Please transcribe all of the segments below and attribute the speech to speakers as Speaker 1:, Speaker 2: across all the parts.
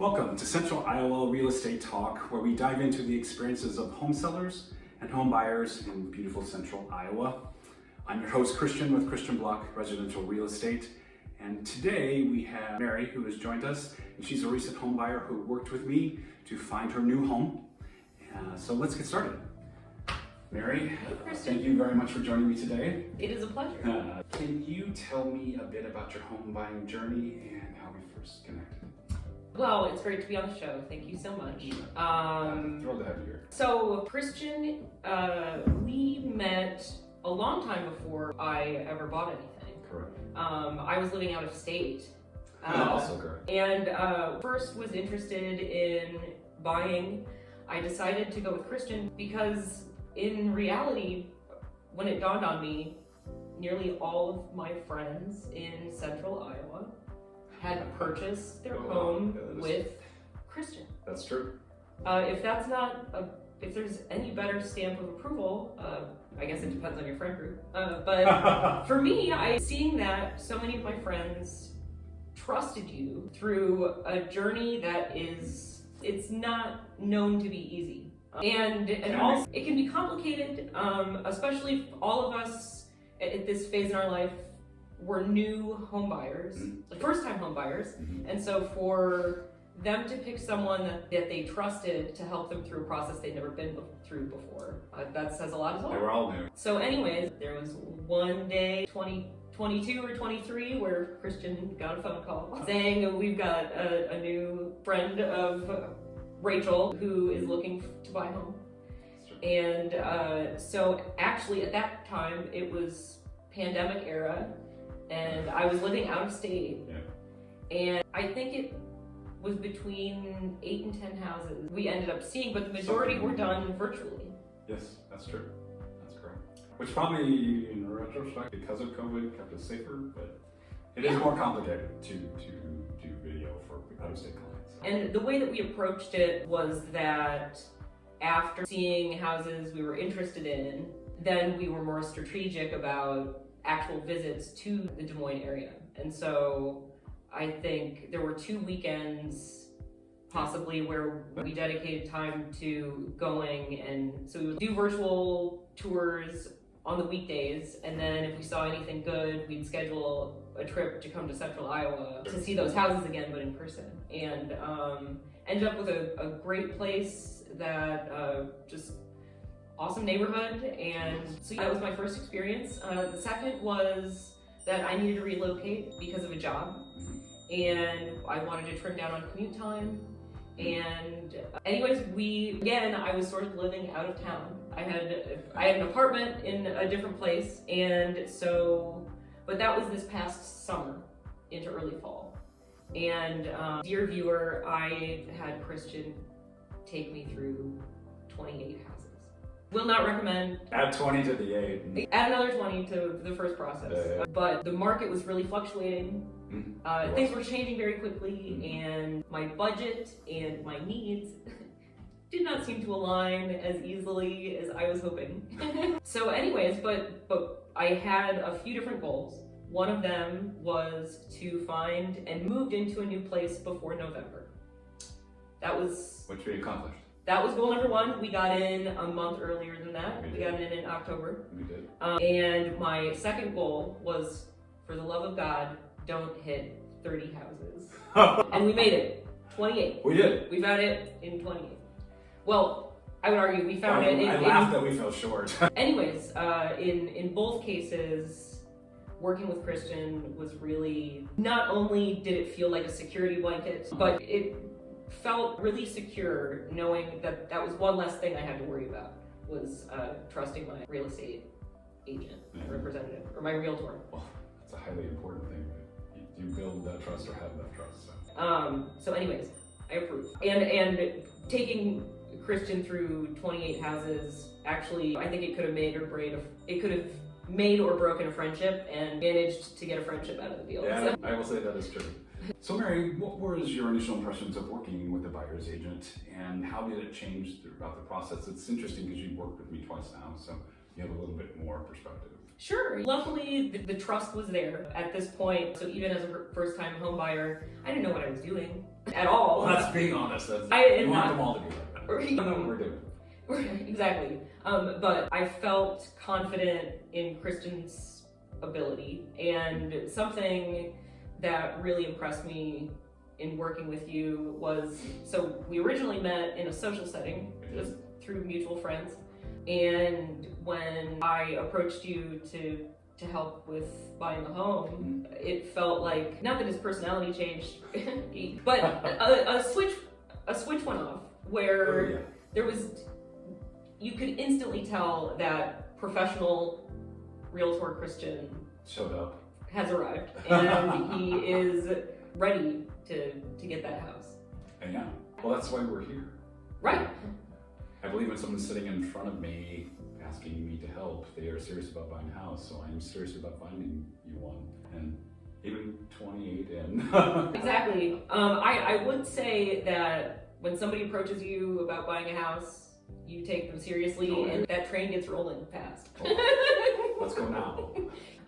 Speaker 1: Welcome to Central Iowa Real Estate Talk, where we dive into the experiences of home sellers and home buyers in beautiful Central Iowa. I'm your host, Christian, with Christian Block Residential Real Estate. And today we have Mary, who has joined us, and she's a recent home buyer who worked with me to find her new home. So let's get started. Mary, thank you very much for joining me today.
Speaker 2: It is a pleasure.
Speaker 1: Can you tell me a bit about your home buying journey and how we first connected?
Speaker 2: Well, it's great to be on the show. Thank you so much.
Speaker 1: Thrilled to have you here.
Speaker 2: So, Christian, we met a long time before I ever bought anything.
Speaker 1: Correct.
Speaker 2: I was living out of state.
Speaker 1: Also correct.
Speaker 2: And first was interested in buying. I decided to go with Christian because in reality, when it dawned on me, nearly all of my friends in Central Iowa had purchased their home with Christian.
Speaker 1: That's true.
Speaker 2: If there's any better stamp of approval, I guess it depends on your friend group. But for me, seeing that so many of my friends trusted you through a journey that it's not known to be easy. And also, it can be complicated, especially if all of us at this phase in our life were new home buyers, first-time home buyers, and so for them to pick someone that they trusted to help them through a process they'd never been through before, that says a lot as well.
Speaker 1: They were all new.
Speaker 2: So anyways, there was one day, 2022 or 23, where Christian got a phone call saying, we've got a new friend of Rachel who is looking to buy a home. And so actually at that time, it was pandemic era, and I was living out of state.
Speaker 1: Yeah.
Speaker 2: And I think it was between 8 and 10 houses we ended up seeing, but the majority were done virtually.
Speaker 1: Yes, that's true. That's correct. Which probably, in retrospect, because of COVID, kept us safer, but it is more complicated to do video for out-of-state clients.
Speaker 2: And the way that we approached it was that after seeing houses we were interested in, then we were more strategic about actual visits to the Des Moines area. And so I think there were 2 weekends possibly where we dedicated time to going, and so we would do virtual tours on the weekdays, and then if we saw anything good, we'd schedule a trip to come to Central Iowa to see those houses again, but in person. And ended up with a great place that just awesome neighborhood, and so that was my first experience. The second was that I needed to relocate because of a job, and I wanted to trim down on commute time. And anyways, I was sort of living out of town. I had an apartment in a different place, and so, but that was this past summer into early fall. And dear viewer, I had Christian take me through 28 houses. Will not recommend.
Speaker 1: Add 20 to the 8.
Speaker 2: Add another 20 to the first process. But the market was really fluctuating. Things were changing very quickly, and my budget and my needs did not seem to align as easily as I was hoping. So anyways, but I had a few different goals. One of them was to find and moved into a new place before November.
Speaker 1: Which we accomplished.
Speaker 2: That was goal number one. We got in a month earlier than that. We got in October.
Speaker 1: We did.
Speaker 2: And my second goal was, for the love of God, don't hit 30 houses. And we made it. 28.
Speaker 1: We did.
Speaker 2: We found it in 28. Well, I would argue we found it in...
Speaker 1: I laughed that we fell short.
Speaker 2: Anyways, in both cases, working with Christian was really... Not only did it feel like a security blanket, but it felt really secure knowing that that was one less thing I had to worry about, was trusting my real estate agent, my representative, or my realtor.
Speaker 1: Well, that's a highly important thing. You build that trust or have that trust.
Speaker 2: So anyways, I approve. And taking Christian through 28 houses, actually, I think it could have made or broken a friendship, and managed to get a friendship out of the deal.
Speaker 1: Yeah, I will say that is true. So Mary, what was your initial impressions of working with a buyer's agent, and how did it change throughout the process? It's interesting because you've worked with me twice now, so you have a little bit more perspective.
Speaker 2: Sure. Luckily, the trust was there at this point. So even as a first-time home buyer, I didn't know what I was doing. at all.
Speaker 1: Well, that's being honest. That's,
Speaker 2: I
Speaker 1: we want them all to be like that.
Speaker 2: Or-
Speaker 1: I know what we're doing.
Speaker 2: Exactly. But I felt confident in Kristen's ability, and something that really impressed me in working with you was, so we originally met in a social setting, just through mutual friends, and when I approached you to help with buying a home, it felt like, not that his personality changed, but a switch went off where
Speaker 1: Oh, yeah.
Speaker 2: there was, you could instantly tell that professional realtor Christian
Speaker 1: Showed up.
Speaker 2: has arrived, and he is ready to get that house.
Speaker 1: And yeah, well, that's why we're here.
Speaker 2: Right.
Speaker 1: I believe when someone's sitting in front of me asking me to help, they are serious about buying a house, so I'm serious about finding you one. And even 28 in.
Speaker 2: Exactly. I would say that when somebody approaches you about buying a house, you take them seriously, and that train gets rolling fast.
Speaker 1: Let's go now.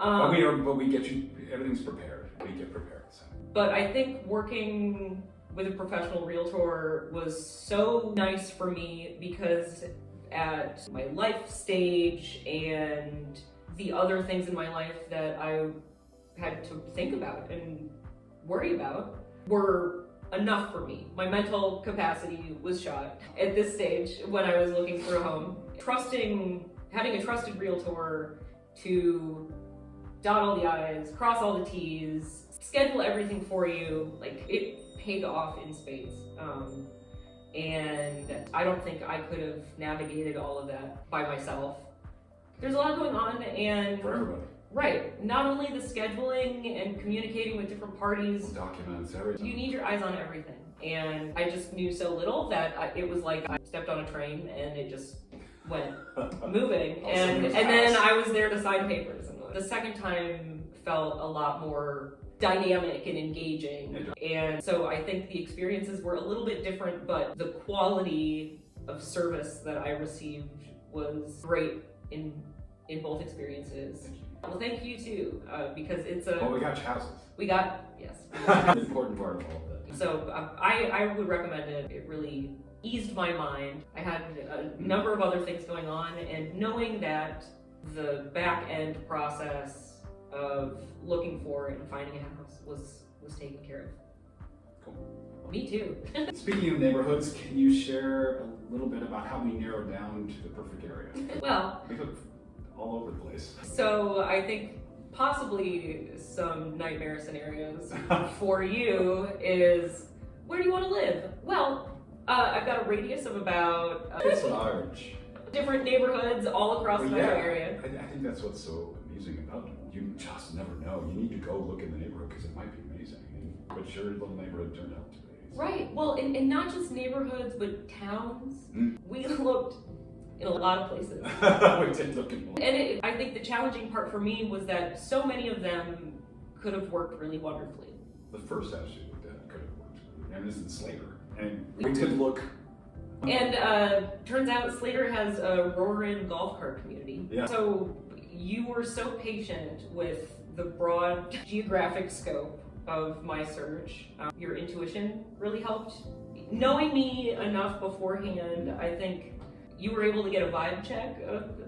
Speaker 2: Um,
Speaker 1: But we get you, everything's prepared. We get prepared. So.
Speaker 2: But I think working with a professional realtor was so nice for me because at my life stage and the other things in my life that I had to think about and worry about were enough for me. My mental capacity was shot at this stage when I was looking for a home. Having a trusted realtor to dot all the I's, cross all the T's, schedule everything for you, like, it paid off in spades. And I don't think I could have navigated all of that by myself. There's a lot going on, and
Speaker 1: For everybody.
Speaker 2: right, not only the scheduling and communicating with different parties,
Speaker 1: Documents, everything.
Speaker 2: you need your eyes on everything. And I just knew so little that it was like I stepped on a train and it just went moving. And then I was there to sign papers. And the second time felt a lot more dynamic and engaging. And so I think the experiences were a little bit different, but the quality of service that I received was great in both experiences. Well, thank you too, because it's
Speaker 1: Well, we got houses.
Speaker 2: yes.
Speaker 1: An important part of all of that.
Speaker 2: So I would recommend it. It really eased my mind. I had a number of other things going on, and knowing that the back end process of looking for and finding a house was taken care of.
Speaker 1: Cool.
Speaker 2: Me too.
Speaker 1: Speaking of neighborhoods, can you share a little bit about how we narrowed down to the perfect area?
Speaker 2: Well,
Speaker 1: We look all over the place.
Speaker 2: so I think possibly some nightmare scenarios for you is, where do you want to live? Well, I've got a radius of about
Speaker 1: It's large.
Speaker 2: different neighborhoods all across the metro area.
Speaker 1: I think that's what's so amusing about it. You just never know. You need to go look in the neighborhood because it might be amazing. But your little neighborhood turned out to be.
Speaker 2: Right. Well, and not just neighborhoods, but towns.
Speaker 1: Mm.
Speaker 2: We looked in a lot of places.
Speaker 1: We did look in one.
Speaker 2: And I think the challenging part for me was that so many of them could have worked really wonderfully.
Speaker 1: The first house you looked at could have worked. And this is Slater. And we did look.
Speaker 2: And turns out Slater has a Roarin golf cart community.
Speaker 1: Yeah.
Speaker 2: So you were so patient with the broad geographic scope of my search. Your intuition really helped. Knowing me enough beforehand, I think you were able to get a vibe check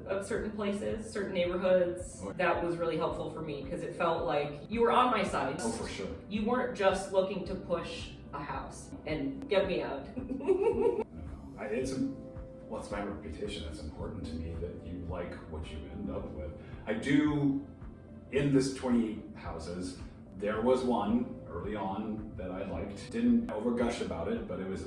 Speaker 2: of certain places, certain neighborhoods. That was really helpful for me because it felt like you were on my side.
Speaker 1: Oh, for sure.
Speaker 2: You weren't just looking to push a house and get me out.
Speaker 1: It's my reputation. It's important to me that you like what you end up with. I do, in this 20 houses, there was one early on that I liked. Didn't overgush about it, but it was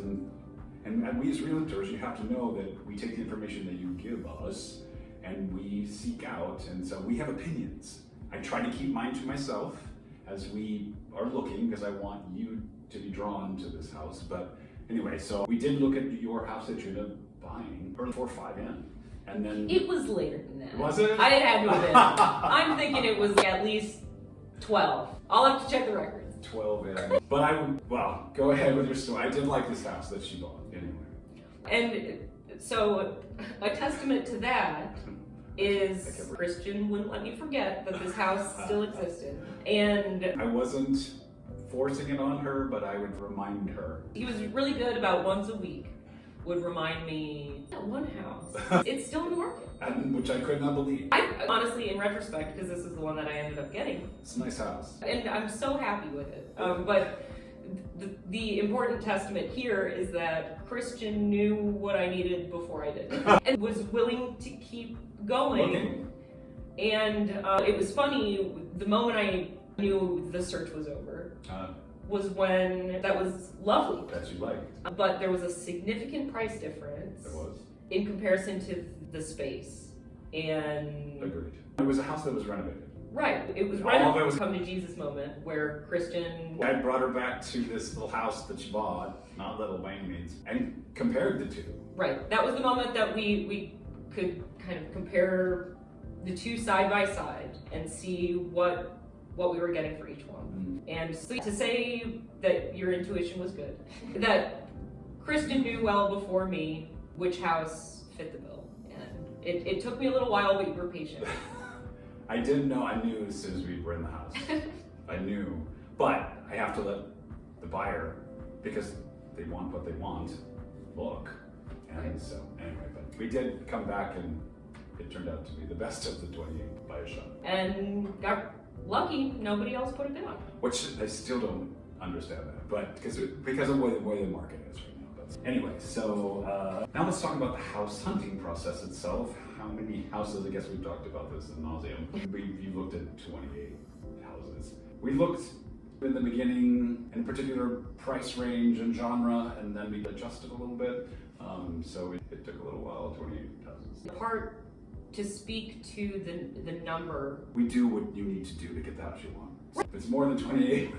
Speaker 1: and we as realtors, you have to know that we take the information that you give us and we seek out, and so we have opinions. I try to keep mine to myself as we are looking because I want you to be drawn to this house. But anyway, so we did look at your house that you ended up buying, or 4 or 5 in, and then
Speaker 2: It was later than that.
Speaker 1: Was it?
Speaker 2: It had to have been. I'm thinking it was at least 12. I'll have to check the records.
Speaker 1: 12 in. But go ahead with your story. I did like this house that she bought anyway.
Speaker 2: And so a testament to that is Christian wouldn't let me forget that this house still existed. And
Speaker 1: I wasn't forcing it on her, but I would remind her.
Speaker 2: He was really good about once a week, would remind me, that one house, it's still in the market.
Speaker 1: Which I could not believe.
Speaker 2: I honestly, in retrospect, because this is the one that I ended up getting,
Speaker 1: It's a nice house.
Speaker 2: and I'm so happy with it. But the important testament here is that Christian knew what I needed before I did, and was willing to keep going.
Speaker 1: Looking.
Speaker 2: And it was funny, the moment I knew the search was over was when, that was lovely.
Speaker 1: That you liked.
Speaker 2: But there was a significant price difference
Speaker 1: There was.
Speaker 2: in comparison to the space. And
Speaker 1: Agreed. It was a house that was renovated.
Speaker 2: right, it was
Speaker 1: All
Speaker 2: right
Speaker 1: of
Speaker 2: at
Speaker 1: it was-
Speaker 2: the come to Jesus moment where Christian,
Speaker 1: I brought her back to this little house that she bought, not little by any means, and compared the two.
Speaker 2: right, that was the moment that we could kind of compare the two side by side and see what we were getting for each one. And so to say that your intuition was good, that Kristen knew well before me which house fit the bill. And it took me a little while, but you were patient.
Speaker 1: I didn't know. I knew as soon as we were in the house. I knew. But I have to let the buyer, because they want what they want, look. And so, anyway, but we did come back and it turned out to be the best of the 28 by a shot.
Speaker 2: And got lucky, nobody else put it down.
Speaker 1: Which I still don't understand that, but because of the way the market is right now. But anyway, so now let's talk about the house hunting process itself. How many houses? I guess we've talked about this ad nauseum. You looked at 28 houses. We looked in the beginning in a particular price range and genre, and then we adjusted a little bit. So it took a little while. 28 houses.
Speaker 2: The part to speak to the number.
Speaker 1: We do what you need to do to get the house you want. If it's more than 28,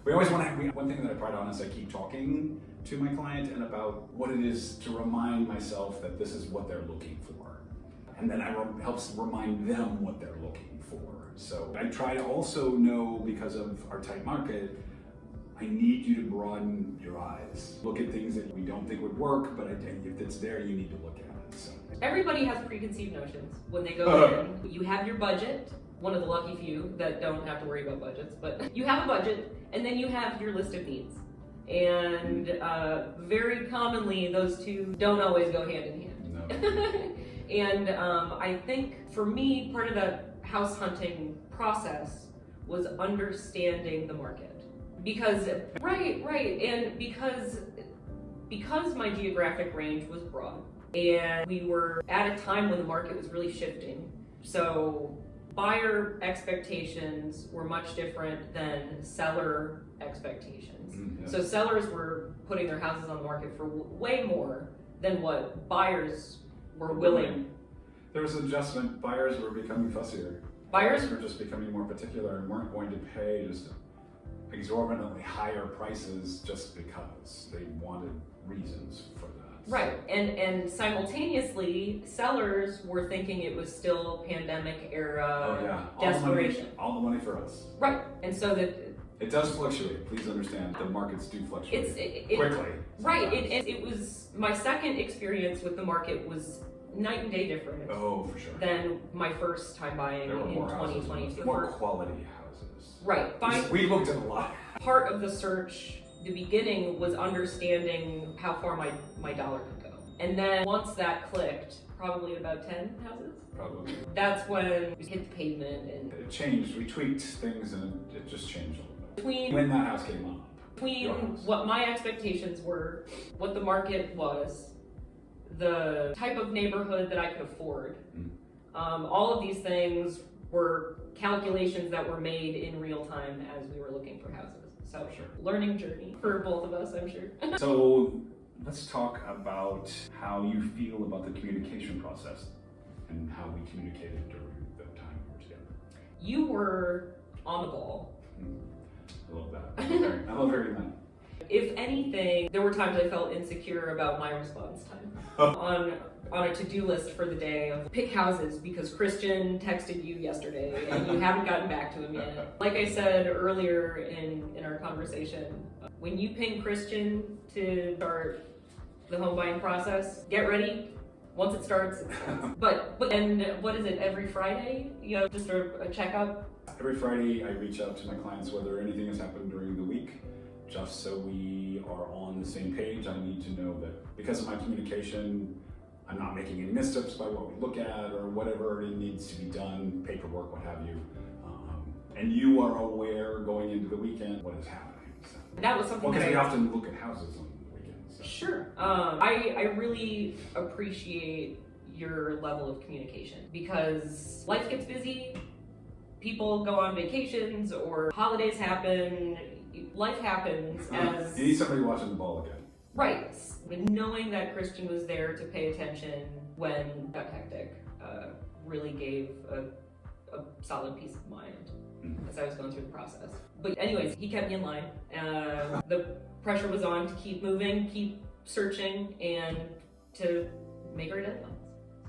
Speaker 1: we always want to. One thing that I pride on is I keep talking to my client and about what it is to remind myself that this is what they're looking for, and then helps remind them what they're looking for. So I try to also know, because of our tight market, I need you to broaden your eyes. Look at things that we don't think would work, but if it's there, you need to look at it. So.
Speaker 2: Everybody has preconceived notions when they go in. You have your budget, one of the lucky few that don't have to worry about budgets, but you have a budget, and then you have your list of needs. And very commonly, those two don't always go hand in hand.
Speaker 1: No.
Speaker 2: And I think for me, part of the house hunting process was understanding the market. Because, right, and because my geographic range was broad, and we were at a time when the market was really shifting. So buyer expectations were much different than seller expectations.
Speaker 1: Yeah.
Speaker 2: So sellers were putting their houses on the market for way more than what buyers were willing.
Speaker 1: There was an adjustment. Buyers were becoming fussier.
Speaker 2: Buyers
Speaker 1: were just becoming more particular and weren't going to pay just exorbitantly higher prices just because they wanted reasons for that.
Speaker 2: right, and simultaneously, sellers were thinking it was still pandemic era desperation.
Speaker 1: All the money for us.
Speaker 2: Right, and so that
Speaker 1: It does fluctuate. Please understand, the markets do fluctuate
Speaker 2: it
Speaker 1: quickly.
Speaker 2: right.
Speaker 1: sometimes.
Speaker 2: It was my second experience with the market was night and day different
Speaker 1: Oh, for sure.
Speaker 2: than my first time buying
Speaker 1: There were
Speaker 2: in
Speaker 1: more houses,
Speaker 2: 2022.
Speaker 1: more quality houses.
Speaker 2: Right.
Speaker 1: We looked at a lot.
Speaker 2: Part of the search, the beginning was understanding how far my dollar could go, and then once that clicked, probably about 10 houses.
Speaker 1: Probably.
Speaker 2: That's when we hit the pavement, and
Speaker 1: It changed. We tweaked things and it just changed a little bit.
Speaker 2: between
Speaker 1: When that house came up.
Speaker 2: between
Speaker 1: Your house.
Speaker 2: what my expectations were, what the market was, the type of neighborhood that I could afford. All of these things were calculations that were made in real time as we were looking for houses. So,
Speaker 1: Sure.
Speaker 2: learning journey for both of us, I'm sure.
Speaker 1: So let's talk about how you feel about the communication process and how we communicated during the time we were together.
Speaker 2: You were on the ball.
Speaker 1: I love that. I love hearing that.
Speaker 2: If anything, there were times I felt insecure about my response time. On a to-do list for the day of pick houses because Christian texted you yesterday and you haven't gotten back to him yet. Like I said earlier in our conversation, when you ping Christian to start the home buying process, get ready. Once it starts, it starts. But and what is it, every Friday? You have just a checkup
Speaker 1: Every Friday, I reach out to my clients whether anything has happened during the week, just so we are on the same page. I need to know that because of my communication, I'm not making any missteps by what we look at or whatever it needs to be done, paperwork, what have you. And you are aware going into the weekend what is happening. So.
Speaker 2: That was something
Speaker 1: because
Speaker 2: that
Speaker 1: we often look at houses on the weekends. So.
Speaker 2: Sure. I really appreciate your level of communication because life gets busy, people go on vacations or holidays happen, life happens as...
Speaker 1: You need somebody watching the ball again.
Speaker 2: Right. And knowing that Christian was there to pay attention when it got hectic really gave a solid peace of mind as I was going through the process. But anyways, he kept me in line. The pressure was on to keep moving, keep searching, and to make our deadlines.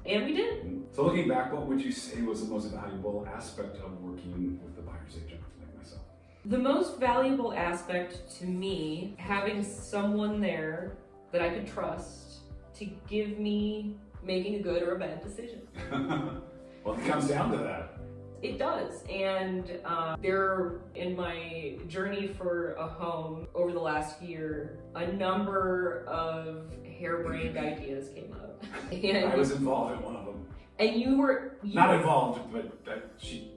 Speaker 2: And we did.
Speaker 1: So looking back, what would you say was the most valuable aspect of working with the buyer's agent like myself?
Speaker 2: The most valuable aspect to me, having someone there that I could trust to give me making a good or a bad decision.
Speaker 1: Well, it comes down to that.
Speaker 2: It does, and there, in my journey for a home over the last year, a number of harebrained ideas came up. And
Speaker 1: I was involved in one of them.
Speaker 2: And you were...
Speaker 1: Not involved, but she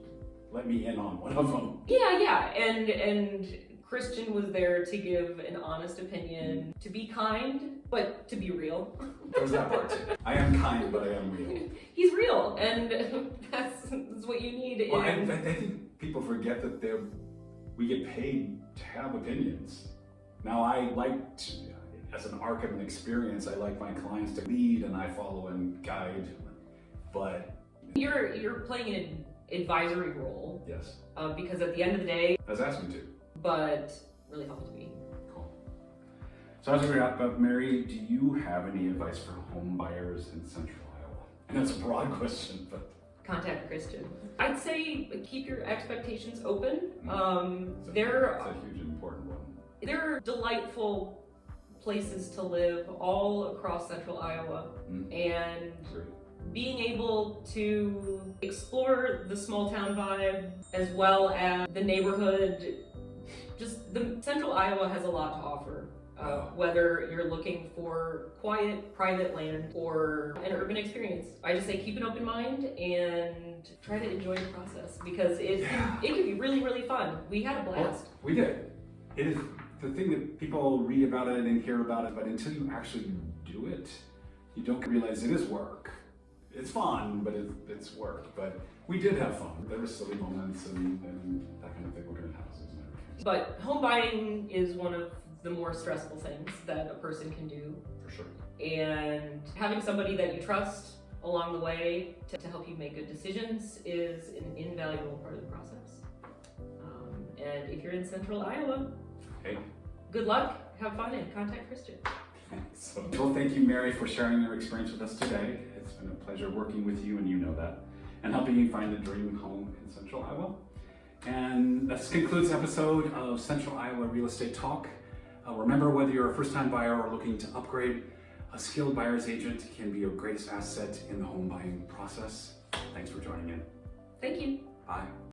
Speaker 1: let me in on one of them.
Speaker 2: Yeah, and Christian was there to give an honest opinion, to be kind, but to be real.
Speaker 1: There's that part too. I am kind, but I am real.
Speaker 2: He's real, and that's what you need.
Speaker 1: Well, I think people forget that we get paid to have opinions. Now, I like to, as an arc of an experience, I like my clients to lead and I follow and guide, but...
Speaker 2: You're playing an advisory role.
Speaker 1: Yes.
Speaker 2: Because at the end of the day...
Speaker 1: Has asked me to.
Speaker 2: But really helped me.
Speaker 1: Cool. So as we wrap up, Mary, do you have any advice for home buyers in Central Iowa? And that's a broad question, but...
Speaker 2: Contact Christian. I'd say keep your expectations open.
Speaker 1: That's a huge important one.
Speaker 2: There are delightful places to live all across Central Iowa, and being able to explore the small town vibe as well as the neighborhood. Just the Central Iowa has a lot to offer, whether you're looking for quiet, private land or an urban experience. I just say keep an open mind and try to enjoy the process because it can be really, really fun. We had a blast.
Speaker 1: Well, we did. It is the thing that people read about it and hear about it, but until you actually do it, you don't realize it is work. It's fun, but it's work. But we did have fun. There were silly moments and that kind of thing. We're in houses and everything.
Speaker 2: But home buying is one of the more stressful things that a person can do.
Speaker 1: For sure.
Speaker 2: And having somebody that you trust along the way to help you make good decisions is an invaluable part of the process. And if you're in Central Iowa,
Speaker 1: hey,
Speaker 2: good luck, have fun, and contact Christian.
Speaker 1: Well, thank you, Mary, for sharing your experience with us today. It's been a pleasure working with you, and you know that, and helping you find the dream home in Central Iowa. And this concludes the episode of Central Iowa Real Estate Talk. Remember, whether you're a first-time buyer or looking to upgrade, a skilled buyer's agent can be your greatest asset in the home buying process. Thanks for joining in.
Speaker 2: Thank you.
Speaker 1: Bye.